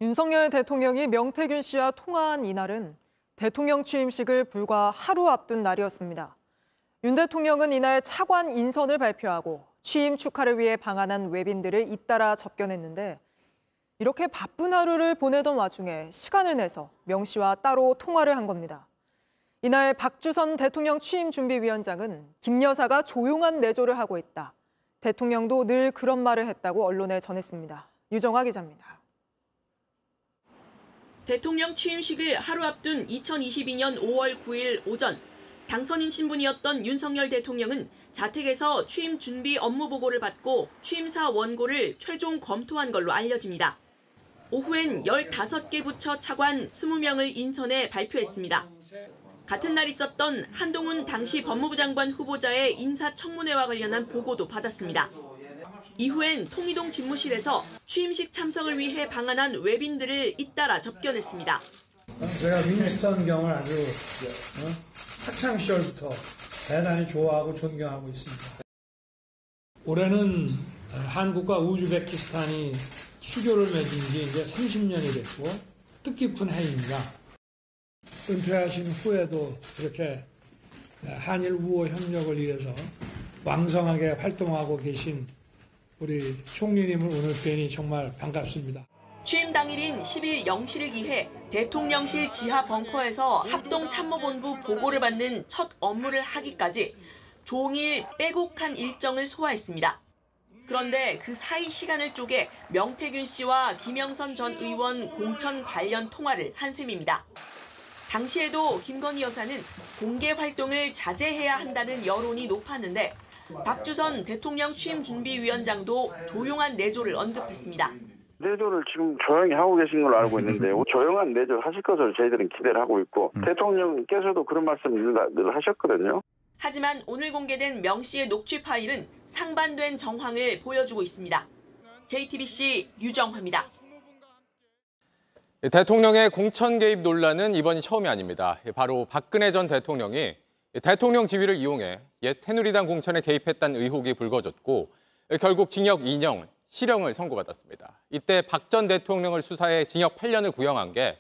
윤석열 대통령이 명태균 씨와 통화한 이날은 대통령 취임식을 불과 하루 앞둔 날이었습니다. 윤 대통령은 이날 차관 인선을 발표하고 취임 축하를 위해 방한한 외빈들을 잇따라 접견했는데 이렇게 바쁜 하루를 보내던 와중에 시간을 내서 명 씨와 따로 통화를 한 겁니다. 이날 박주선 대통령 취임준비위원장은 김 여사가 조용한 내조를 하고 있다. 대통령도 늘 그런 말을 했다고 언론에 전했습니다. 유정아 기자입니다. 대통령 취임식을 하루 앞둔 2022년 5월 9일 오전, 당선인 신분이었던 윤석열 대통령은 자택에서 취임 준비 업무 보고를 받고 취임사 원고를 최종 검토한 걸로 알려집니다. 오후엔 15개 부처 차관 20명을 인선해 발표했습니다. 같은 날 있었던 한동훈 당시 법무부 장관 후보자의 인사청문회와 관련한 보고도 받았습니다. 이후엔 통이동 집무실에서 취임식 참석을 위해 방한한 외빈들을 잇따라 접견했습니다. 제가 윈스턴 경을 아주 학창 시절부터 대단히 좋아하고 존경하고 있습니다. 올해는 한국과 우즈베키스탄이 수교를 맺은 지 이제 30년이 됐고 뜻깊은 해입니다. 은퇴하신 후에도 이렇게 한일 우호 협력을 위해서 왕성하게 활동하고 계신 우리 총리님을 오늘 뵈니 정말 반갑습니다. 취임 당일인 10일 0시를 기해 대통령실 지하 벙커에서 합동참모본부 보고를 받는 첫 업무를 하기까지 종일 빼곡한 일정을 소화했습니다. 그런데 그 사이 시간을 쪼개 명태균 씨와 김영선 전 의원 공천 관련 통화를 한 셈입니다. 당시에도 김건희 여사는 공개 활동을 자제해야 한다는 여론이 높았는데 박주선 대통령 취임준비위원장도 조용한 내조를 언급했습니다. 내조를 지금 조용히 하고 계신 걸로 알고 있는데 조용한 내조를 하실 것으로 저희들은 기대를 하고 있고 대통령께서도 그런 말씀 늘 하셨거든요. 하지만 오늘 공개된 명 씨의 녹취 파일은 상반된 정황을 보여주고 있습니다. JTBC 유정화입니다. 대통령의 공천 개입 논란은 이번이 처음이 아닙니다. 바로 박근혜 전 대통령이 대통령 지위를 이용해 옛 새누리당 공천에 개입했다는 의혹이 불거졌고 결국 징역 2년, 실형을 선고받았습니다. 이때 박 전 대통령을 수사해 징역 8년을 구형한 게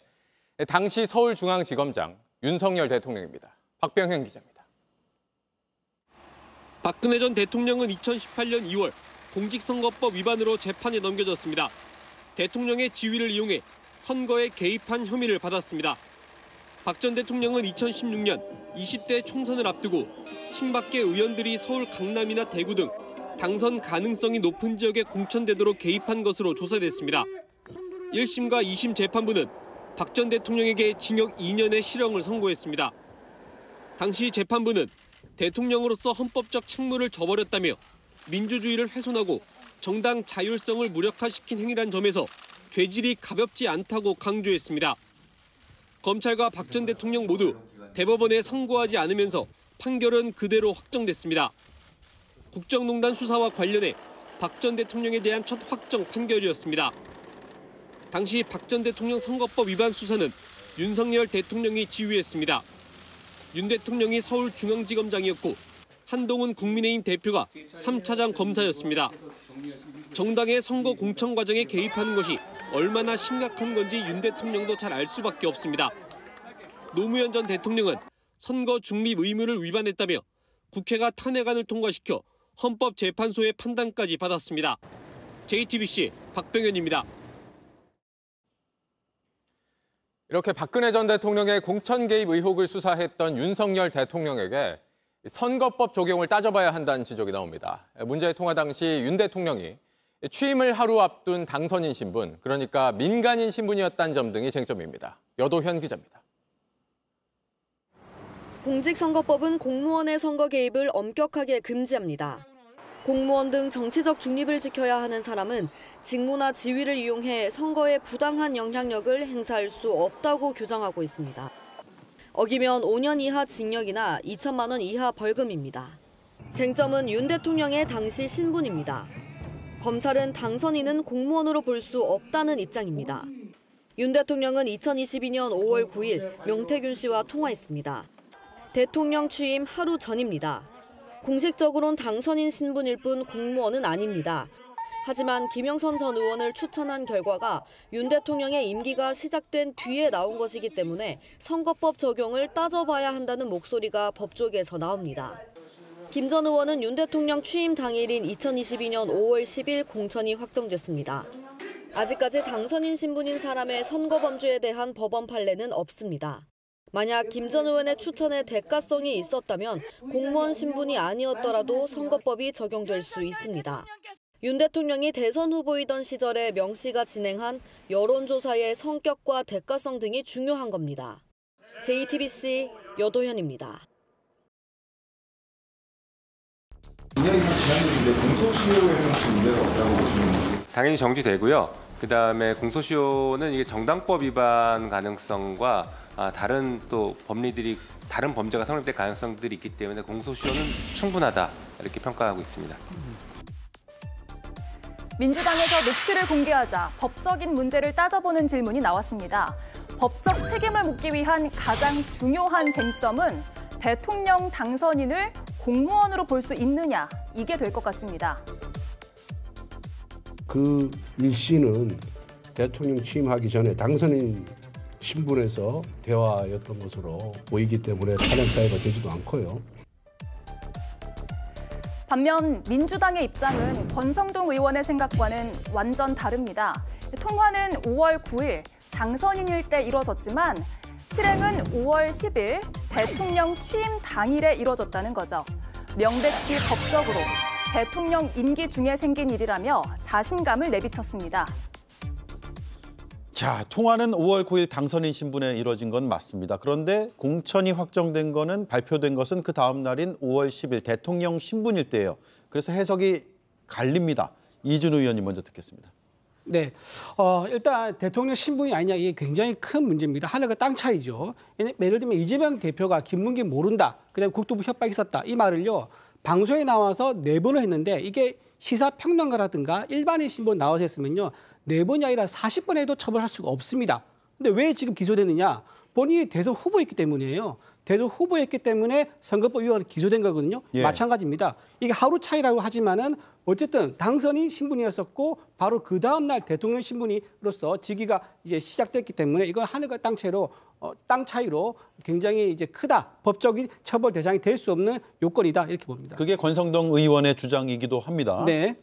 당시 서울중앙지검장 윤석열 대통령입니다. 박병현 기자입니다. 박근혜 전 대통령은 2018년 2월 공직선거법 위반으로 재판에 넘겨졌습니다. 대통령의 지위를 이용해 선거에 개입한 혐의를 받았습니다. 박 전 대통령은 2016년 20대 총선을 앞두고 친박계 의원들이 서울 강남이나 대구 등 당선 가능성이 높은 지역에 공천되도록 개입한 것으로 조사됐습니다. 1심과 2심 재판부는 박 전 대통령에게 징역 2년의 실형을 선고했습니다. 당시 재판부는 대통령으로서 헌법적 책무를 저버렸다며 민주주의를 훼손하고 정당 자율성을 무력화시킨 행위란 점에서 죄질이 가볍지 않다고 강조했습니다. 검찰과 박 전 대통령 모두 대법원에 선고하지 않으면서 판결은 그대로 확정됐습니다. 국정농단 수사와 관련해 박 전 대통령에 대한 첫 확정 판결이었습니다. 당시 박 전 대통령 선거법 위반 수사는 윤석열 대통령이 지휘했습니다. 윤 대통령이 서울중앙지검장이었고 한동훈 국민의힘 대표가 3차장 검사였습니다. 정당의 선거 공천 과정에 개입하는 것이 얼마나 심각한 건지 윤 대통령도 잘 알 수밖에 없습니다. 노무현 전 대통령은 선거 중립 의무를 위반했다며 국회가 탄핵안을 통과시켜 헌법재판소의 판단까지 받았습니다. JTBC 박병현입니다. 이렇게 박근혜 전 대통령의 공천 개입 의혹을 수사했던 윤석열 대통령에게 선거법 적용을 따져봐야 한다는 지적이 나옵니다. 문제의 통화 당시 윤 대통령이 취임을 하루 앞둔 당선인 신분, 그러니까 민간인 신분이었다는 점 등이 쟁점입니다. 여도현 기자입니다. 공직선거법은 공무원의 선거 개입을 엄격하게 금지합니다. 공무원 등 정치적 중립을 지켜야 하는 사람은 직무나 지위를 이용해 선거에 부당한 영향력을 행사할 수 없다고 규정하고 있습니다. 어기면 5년 이하 징역이나 2천만 원 이하 벌금입니다. 쟁점은 윤 대통령의 당시 신분입니다. 검찰은 당선인은 공무원으로 볼 수 없다는 입장입니다. 윤 대통령은 2022년 5월 9일 명태균 씨와 통화했습니다. 대통령 취임 하루 전입니다. 공식적으로는 당선인 신분일 뿐 공무원은 아닙니다. 하지만 김영선 전 의원을 추천한 결과가 윤 대통령의 임기가 시작된 뒤에 나온 것이기 때문에 선거법 적용을 따져봐야 한다는 목소리가 법조계에서 나옵니다. 김 전 의원은 윤 대통령 취임 당일인 2022년 5월 10일 공천이 확정됐습니다. 아직까지 당선인 신분인 사람의 선거 범죄에 대한 법원 판례는 없습니다. 만약 김 전 의원의 추천에 대가성이 있었다면 공무원 신분이 아니었더라도 선거법이 적용될 수 있습니다. 윤 대통령이 대선 후보이던 시절에 명 씨가 진행한 여론조사의 성격과 대가성 등이 중요한 겁니다. JTBC 여도현입니다. 당연히 정지되고요. 그다음에 공소시효는 이게 정당법 위반 가능성과 다른 또 법리들이 다른 범죄가 성립될 가능성들이 있기 때문에 공소시효는 충분하다 이렇게 평가하고 있습니다. 민주당에서 녹취를 공개하자 법적인 문제를 따져보는 질문이 나왔습니다. 법적 책임을 묻기 위한 가장 중요한 쟁점은 대통령 당선인을 공무원으로 볼 수 있느냐, 이게 될 것 같습니다. 그 일시는 대통령 취임하기 전에 당선인 신분에서 대화였던 것으로 보이기 때문에 탄핵 사유가 되지도 않고요. 반면 민주당의 입장은 권성동 의원의 생각과는 완전 다릅니다. 통화는 5월 9일 당선인일 때 이뤄졌지만 실행은 5월 10일 대통령 취임 당일에 이뤄졌다는 거죠. 명백히 법적으로 대통령 임기 중에 생긴 일이라며 자신감을 내비쳤습니다. 자, 통화는 5월 9일 당선인 신분에 이뤄진 건 맞습니다. 그런데 공천이 확정된 거는 발표된 것은 그 다음 날인 5월 10일 대통령 신분일 때예요. 그래서 해석이 갈립니다. 이준우 의원님 먼저 듣겠습니다. 네, 일단 대통령 신분이 아니냐 이게 굉장히 큰 문제입니다. 하늘과 땅 차이죠. 예를 들면 이재명 대표가 김문기 모른다, 그다음에 국토부 협박이 있었다 이 말을요 방송에 나와서 4번을 했는데 이게 시사평론가라든가 일반인 신분 나와서 했으면요 4번이 아니라 40번 해도 처벌할 수가 없습니다. 근데 왜 지금 기소되느냐? 본인이 대선 후보였기 때문이에요. 대선 후보였기 때문에 선거법 위반으로 기소된 거거든요. 예. 마찬가지입니다. 이게 하루 차이라고 하지만은 어쨌든 당선인 신분이었었고 바로 그 다음 날 대통령 신분으로서 직위가 이제 시작됐기 때문에 이건 하늘과 땅 차이로 굉장히 이제 크다. 법적인 처벌 대상이 될 수 없는 요건이다 이렇게 봅니다. 그게 권성동 의원의 주장이기도 합니다. 네.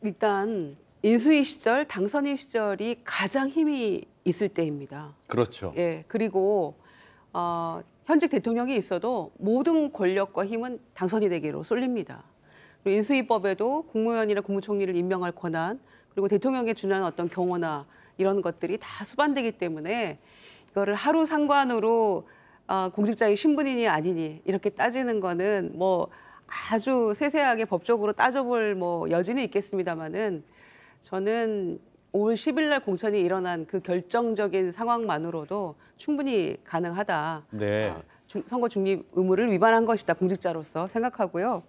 일단 인수위 시절, 당선인 시절이 가장 힘이 있을 때입니다. 그렇죠. 예, 그리고 현직 대통령이 있어도 모든 권력과 힘은 당선이 되기로 쏠립니다. 그리고 인수위법에도 국무위원이나 국무총리를 임명할 권한, 그리고 대통령에 준하는 어떤 경호나 이런 것들이 다 수반되기 때문에 이거를 하루 상관으로 공직자의 신분이니 아니니 이렇게 따지는 거는 뭐 아주 세세하게 법적으로 따져볼 여지는 있겠습니다만은 저는 5월 10일 날 공천이 일어난 그 결정적인 상황만으로도 충분히 가능하다. 네. 선거 중립 의무를 위반한 것이다. 공직자로서 생각하고요.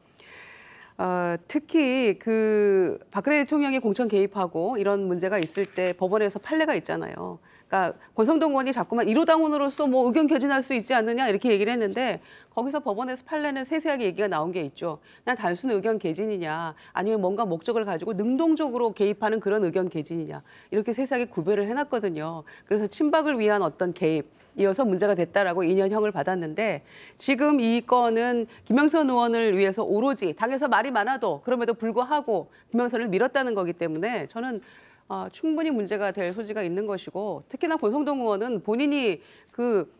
특히 그 박근혜 대통령이 공천 개입하고 이런 문제가 있을 때 법원에서 판례가 있잖아요. 그러니까 권성동 의원이 자꾸만 1호 당원으로서 의견 개진할 수 있지 않느냐 이렇게 얘기를 했는데 거기서 법원에서 판례는 세세하게 얘기가 나온 게 있죠. 그냥 단순 의견 개진이냐 아니면 뭔가 목적을 가지고 능동적으로 개입하는 그런 의견 개진이냐 이렇게 세세하게 구별을 해놨거든요. 그래서 친박을 위한 어떤 개입 이어서 문제가 됐다라고 2년형을 받았는데 지금 이 건은 김영선 의원을 위해서 오로지 당에서 말이 많아도 그럼에도 불구하고 김영선을 밀었다는 거기 때문에 저는 충분히 문제가 될 소지가 있는 것이고 특히나 권성동 의원은 본인이 그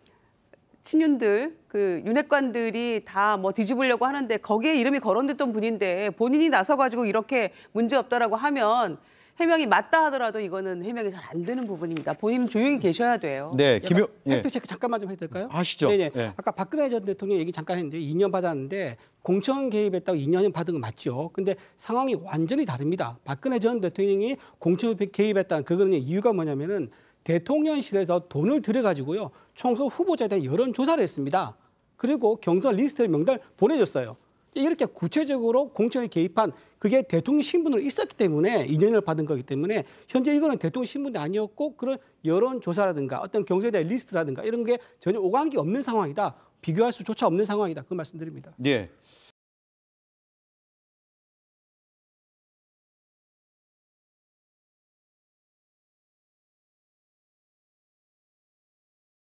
친윤들, 그 윤핵관들이 다 뒤집으려고 하는데 거기에 이름이 거론됐던 분인데 본인이 나서가지고 이렇게 문제 없다라고 하면 해명이 맞다 하더라도 이거는 해명이 잘 안 되는 부분입니다. 본인은 조용히 계셔야 돼요. 네, 팩트 체크 잠깐만 좀 해도 될까요? 하시죠. 네네. 네. 아까 박근혜 전 대통령 얘기 잠깐 했는데 2년 받았는데 공천 개입했다고 2년 받은 건 맞죠. 근데 상황이 완전히 다릅니다. 박근혜 전 대통령이 공천 개입했다는 그거는 이유가 뭐냐면은 대통령실에서 돈을 들여가지고요 총선 후보자에 대한 여론조사를 했습니다. 그리고 경선 리스트를 명단을 보내줬어요. 이렇게 구체적으로 공천에 개입한 그게 대통령 신분으로 있었기 때문에 2년을 받은 거기 때문에 현재 이거는 대통령 신분이 아니었고 그런 여론조사라든가 어떤 경선에 대한 리스트라든가 이런 게 전혀 오간이 없는 상황이다. 비교할 수조차 없는 상황이다. 그 말씀드립니다. 예.